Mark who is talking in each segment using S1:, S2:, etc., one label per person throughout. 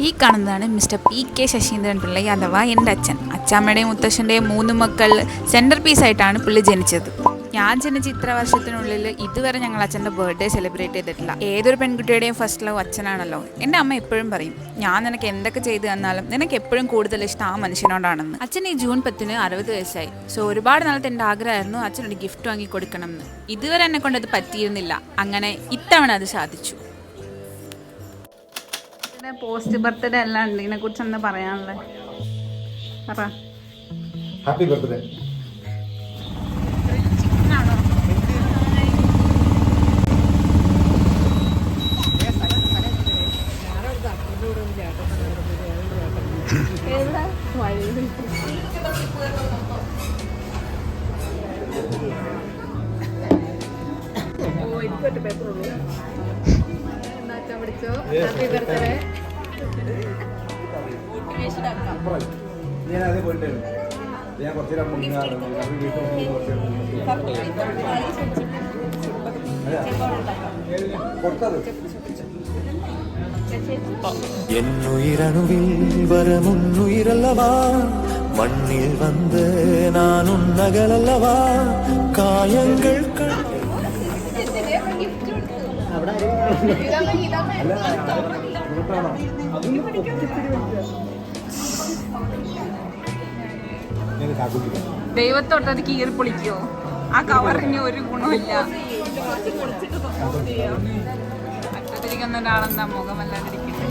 S1: ഈ കാണുന്നതാണ് mister PK Saseendran Pillai അഥവാ എൻ്റെ അച്ഛൻ. അച്ചാമ്മയുടെയും മുത്തശ്ശൻ്റെയും 3 മക്കൾ സെൻറ്റർ പീസായിട്ടാണ് പുള്ളി ജനിച്ചത്. ഞാൻ ജനിച്ച ഇത്ര വർഷത്തിനുള്ളിൽ ഇതുവരെ ഞങ്ങൾ അച്ഛൻ്റെ ബർത്ത്ഡേ സെലിബ്രേറ്റ് ചെയ്തിട്ടില്ല. ഏതൊരു പെൺകുട്ടിയുടെയും ഫസ്റ്റ് ലവ് അച്ഛനാണല്ലോ. എൻ്റെ അമ്മ എപ്പോഴും പറയും, ഞാൻ നിനക്ക് എന്തൊക്കെ ചെയ്തു തന്നാലും നിനക്ക് എപ്പോഴും കൂടുതൽ ഇഷ്ടം ആ മനുഷ്യനോടാണെന്ന്. അച്ഛൻ ഈ ജൂൺ 10 60 വയസ്സായി. സോ ഒരുപാട് നാളത്തെ എൻ്റെ ആഗ്രഹമായിരുന്നു അച്ഛനൊരു ഗിഫ്റ്റ് വാങ്ങി കൊടുക്കണം എന്ന്. ഇതുവരെ എന്നെ കൊണ്ട് അത് പറ്റിയിരുന്നില്ല. അങ്ങനെ ഇത്തവണ അത് സാധിച്ചു. പോസ്റ്റ് ബർത്ത്ഡേ എല്ലാം ഉണ്ട്. ഇതിനെ കുറിച്ച് എന്താ പറയാനുള്ളത്? പറ.
S2: Happy birthday. ഞാൻ അതേ പോയിട്ട് ഞാൻ കുറച്ചേരം
S3: என்னுயிரணுவில் வரமுன்னுயிரல்லவா மண்ணில் வந்து நான் உன்னகலல்லவா காயங்கள்
S1: ദൈവത്തോട്ടത് കീറി പൊളിക്കോ? ആ കവറിന് ഒരു ഗുണമില്ല. അറ്റത്തിരിക്കുന്ന ഒരാളെന്താ മുഖമല്ലാതിരിക്കുന്നത്?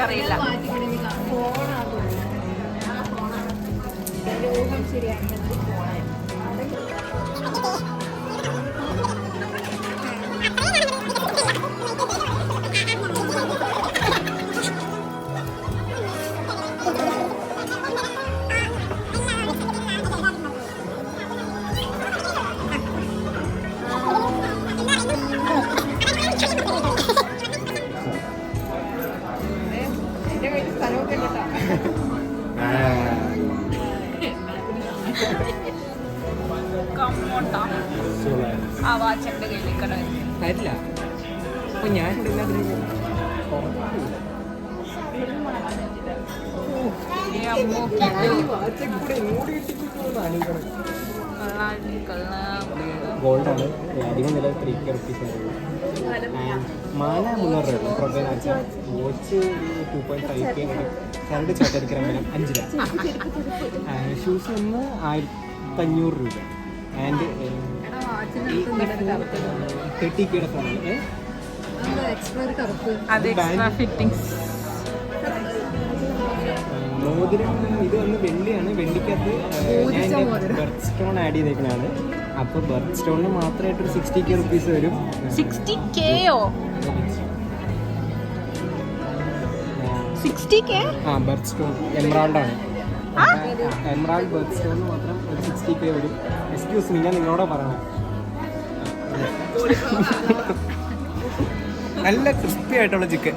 S1: അറിയില്ല. ആ വാച്ചന്റെ കയ്യിൽ
S4: തരില്ല. അപ്പൊ ഞാൻ ഗോൾഡാണ്. അധികം നില 3K റുപ്പീസ്. മാല 300 രൂപ. പ്രൊബൈനാച്ച വാച്ച് 2.5K. രണ്ട് ചോട്ടരിക്കരമ്പലം 5 രൂപ. ഷൂസ് ഒന്ന് 1500 രൂപ. ആൻഡ് 30K ഫോണിൽ മോതിരം ഇത് വന്ന് വെള്ളിയാണ്. വെള്ളിക്കകത്ത് ബർത്ത് സ്റ്റോൺ ആഡ് ചെയ്തേക്കുന്നതാണ്. അപ്പോൾ ബർത്ത് സ്റ്റോണിന് മാത്രമായിട്ടൊരു 60K റുപ്പീസ് വരും.
S1: 60Kയോ? 60K?
S4: ആ, ബർത്ത് സ്റ്റോൺ എമറാൾഡാണ്. എമറാൾഡ് ബർത്ത് സ്റ്റോണിന് മാത്രം ഒരു 60K വരും. എക്സ്ക്യൂസ് മീ, ഞാൻ നിങ്ങളോട് പറയണം. നല്ല ക്രിസ്പി ആയിട്ടുള്ള ചിക്കൻ.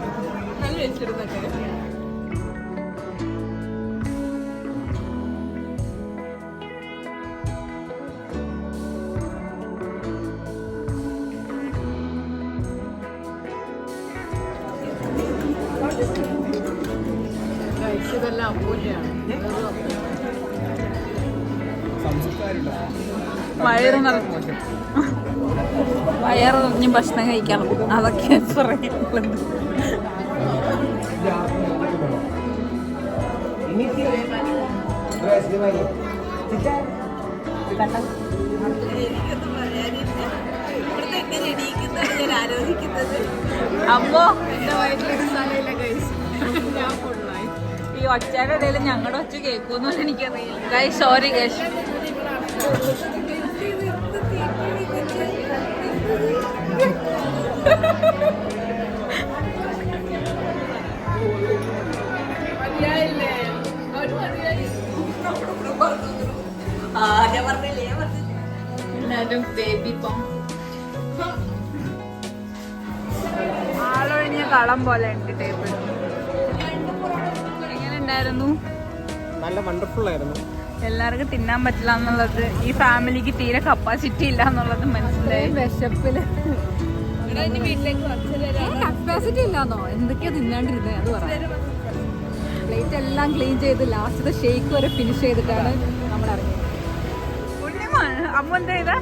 S1: വയറ് നിറഞ്ഞ് ഭക്ഷണം കഴിക്കണം. അതൊക്കെ പറയുന്നത്. അമ്മോ, ഈ ഒച്ചയുടെ ഇടയിൽ ഞങ്ങളുടെ ഒച്ച കേൾക്കുമെന്ന് എനിക്കറിയില്ല. Guys, sorry guys. ആളൊഴിഞ്ഞ കളം പോലെ ഉണ്ട് ടേബിൾ. എങ്ങനെ ഉണ്ടായിരുന്നു?
S4: നല്ല വണ്ടർഫുൾ ആയിരുന്നു.
S1: എല്ലാവർക്കും തിന്നാൻ പറ്റില്ല എന്നുള്ളത്, ഈ ഫാമിലിക്ക് തീരെ കപ്പാസിറ്റി ഇല്ല എന്നുള്ളത് മനസ്സിലായി. വിശപ്പില്
S5: കപ്പാസിറ്റി ഇല്ലാന്നോ എന്തൊക്കെയാ തിന്നാണ്ടിരുന്നത് അത് പറയാം. പ്ലേറ്റ് എല്ലാം ക്ലീൻ ചെയ്ത് ലാസ്റ്റ് ഷേക്ക് വരെ ഫിനിഷ് ചെയ്തിട്ടാണ് നമ്മൾ ഇറങ്ങിയത്.
S1: അമ്മ എന്താ ചെയ്താ?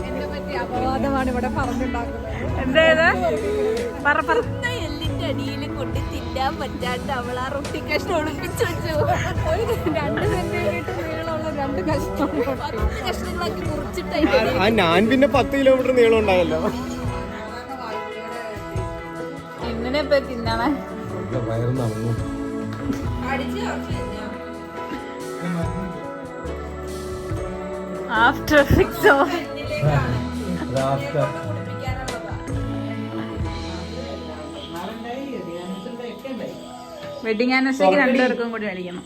S5: എന്നെ പറ്റി അപവാദമാണ് ഇവിടെ പറഞ്ഞുണ്ടാക്കുന്നത്.
S1: എന്താ ചെയ്താ? പറ പറ.
S5: എല്ലിന്റെ അടിയിലും കൊണ്ട് തിന്നാൻ പറ്റാണ്ട് അവൾ ആ റൊട്ടി കഷ്ണം ഒളിപ്പിച്ചു വെച്ചു. ഒരു 2 സെന്റിമീറ്റർ നീളമുള്ള 2 കഷ്ണങ്ങളാക്കി കുറിച്ചിട്ട്
S4: ആ ഞാൻ പിന്നെ 10 കിലോമീറ്റർ നീളം ഉണ്ടായല്ലോ.
S1: എന്തിനെ ഇപ്പൊ തിന്നണേ?
S2: വയറ് നടന്നു.
S1: ആഫ്റ്റർ 6 വെഡിങ് ആനിവേഴ്സറിക്ക് 2 പേർക്കും കൂടി മേടിക്കണം.